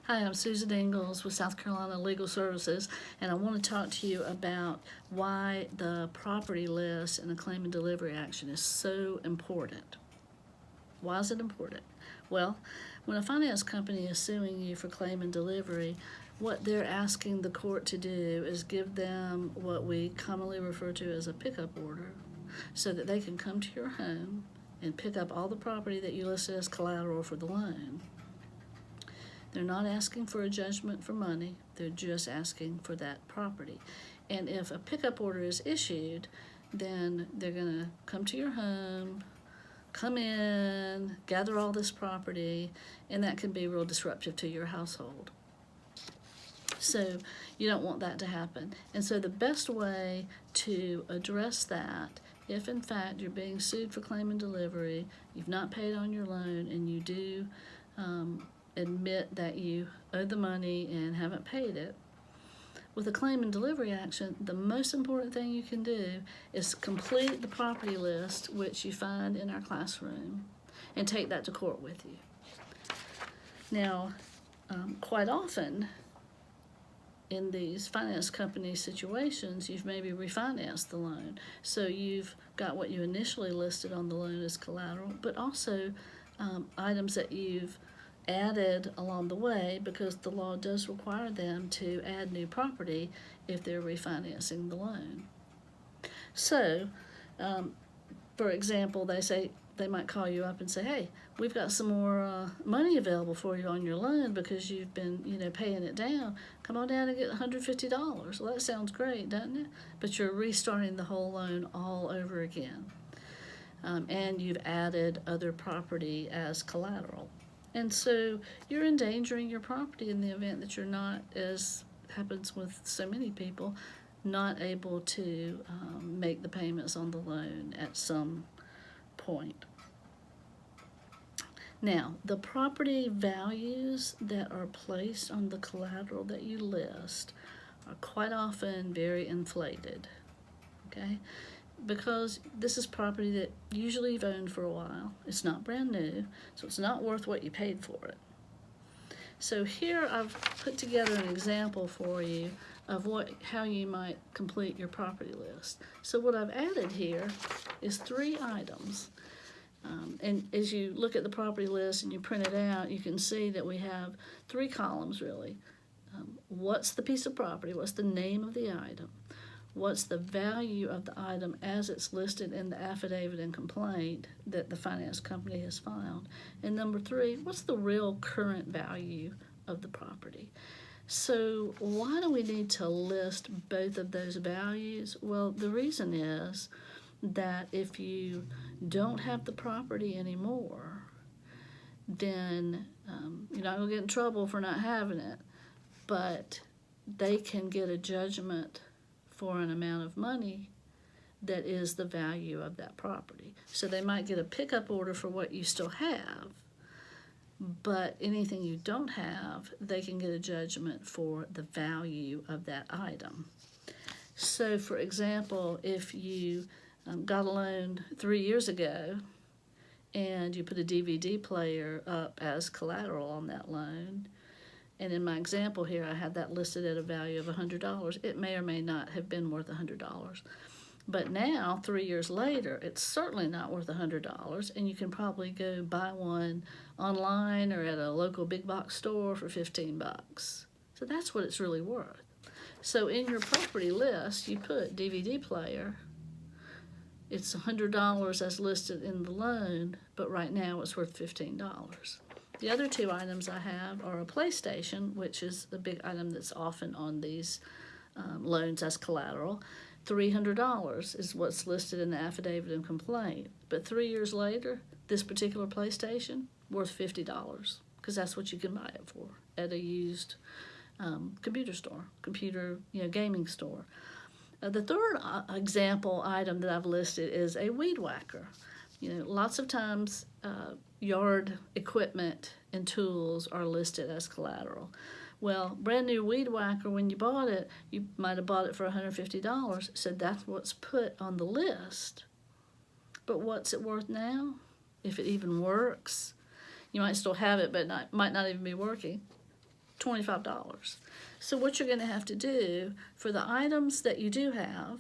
Hi, I'm Susan Ingalls with South Carolina Legal Services, and I want to talk to you about why the property list in a claim and delivery action is so important. Why is it important? Well, when a finance company is suing you for claim and delivery, what they're asking the court to do is give them what we commonly refer to as a pickup order so that they can come to your home and pick up all the property that you listed as collateral for the loan. They're not asking for a judgment for money, they're just asking for that property. And if a pickup order is issued, then they're gonna come to your home, come in, gather all this property, and that can be real disruptive to your household. So you don't want that to happen. And so the best way to address that, if in fact you're being sued for claim and delivery, you've not paid on your loan, and you do admit that you owe the money and haven't paid it, with a claim and delivery action, the most important thing you can do is complete the property list, which you find in our classroom, and take that to court with you. Now, quite often in these finance company situations, you've maybe refinanced the loan. So you've got what you initially listed on the loan as collateral, but also items that you've added along the way, because the law does require them to add new property if they're refinancing the loan. So, for example, they might call you up and say, hey, we've got some more money available for you on your loan because you've been, paying it down. Come on down and get $150. Well, that sounds great, doesn't it? But you're restarting the whole loan all over again. And you've added other property as collateral. And so you're endangering your property in the event that you're not, as happens with so many people, not able to make the payments on the loan at some point. Now, the property values that are placed on the collateral that you list are quite often very inflated, okay? Because this is property that usually you've owned for a while. It's not brand new, so it's not worth what you paid for it. So here I've put together an example for you of how you might complete your property list. So what I've added here is 3 items. And as you look at the property list and you print it out, you can see that we have 3 columns really. What's the piece of property? What's the name of the item? What's the value of the item as it's listed in the affidavit and complaint that the finance company has filed? And number 3, what's the real current value of the property? So why do we need to list both of those values? Well, the reason is that if you don't have the property anymore, then you're not going to get in trouble for not having it, but they can get a judgment for an amount of money that is the value of that property. So they might get a pickup order for what you still have, but anything you don't have, they can get a judgment for the value of that item. So for example, if you got a loan 3 years ago and you put a DVD player up as collateral on that loan, and in my example here, I had that listed at a value of $100. It may or may not have been worth $100. But now, 3 years later, it's certainly not worth $100, and you can probably go buy one online or at a local big box store for $15. So that's what it's really worth. So in your property list, you put DVD player. It's $100 as listed in the loan, but right now it's worth $15. The other 2 items I have are a PlayStation, which is a big item that's often on these loans as collateral. $300 is what's listed in the affidavit and complaint. But 3 years later, this particular PlayStation worth $50, because that's what you can buy it for at a used computer store, gaming store. The third example item that I've listed is a weed whacker. Lots of times yard equipment and tools are listed as collateral. Well, brand new weed whacker, when you bought it, you might have bought it for $150, so that's what's put on the list. But what's it worth now? If it even works, you might still have it, but might not even be working. $25. So what you're going to have to do for the items that you do have,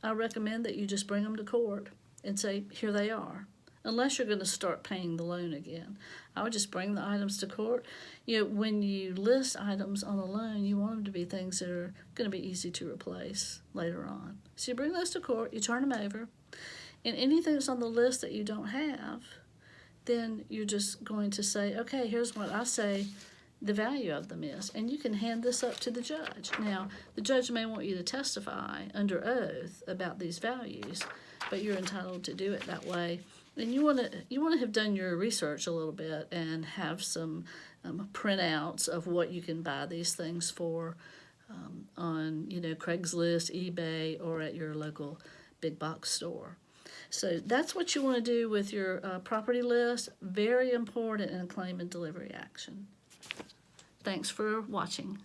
I recommend that you just bring them to court and say, here they are. Unless you're going to start paying the loan again. I would just bring the items to court. You know, when you list items on a loan, you want them to be things that are going to be easy to replace later on. So you bring those to court, you turn them over, and anything that's on the list that you don't have, then you're just going to say, okay, here's what I say the value of them is. And you can hand this up to the judge. Now, the judge may want you to testify under oath about these values, but you're entitled to do it that way. And you want to have done your research a little bit and have some printouts of what you can buy these things for on Craigslist, eBay, or at your local big box store. So that's what you want to do with your property list. Very important in a claim and delivery action. Thanks for watching.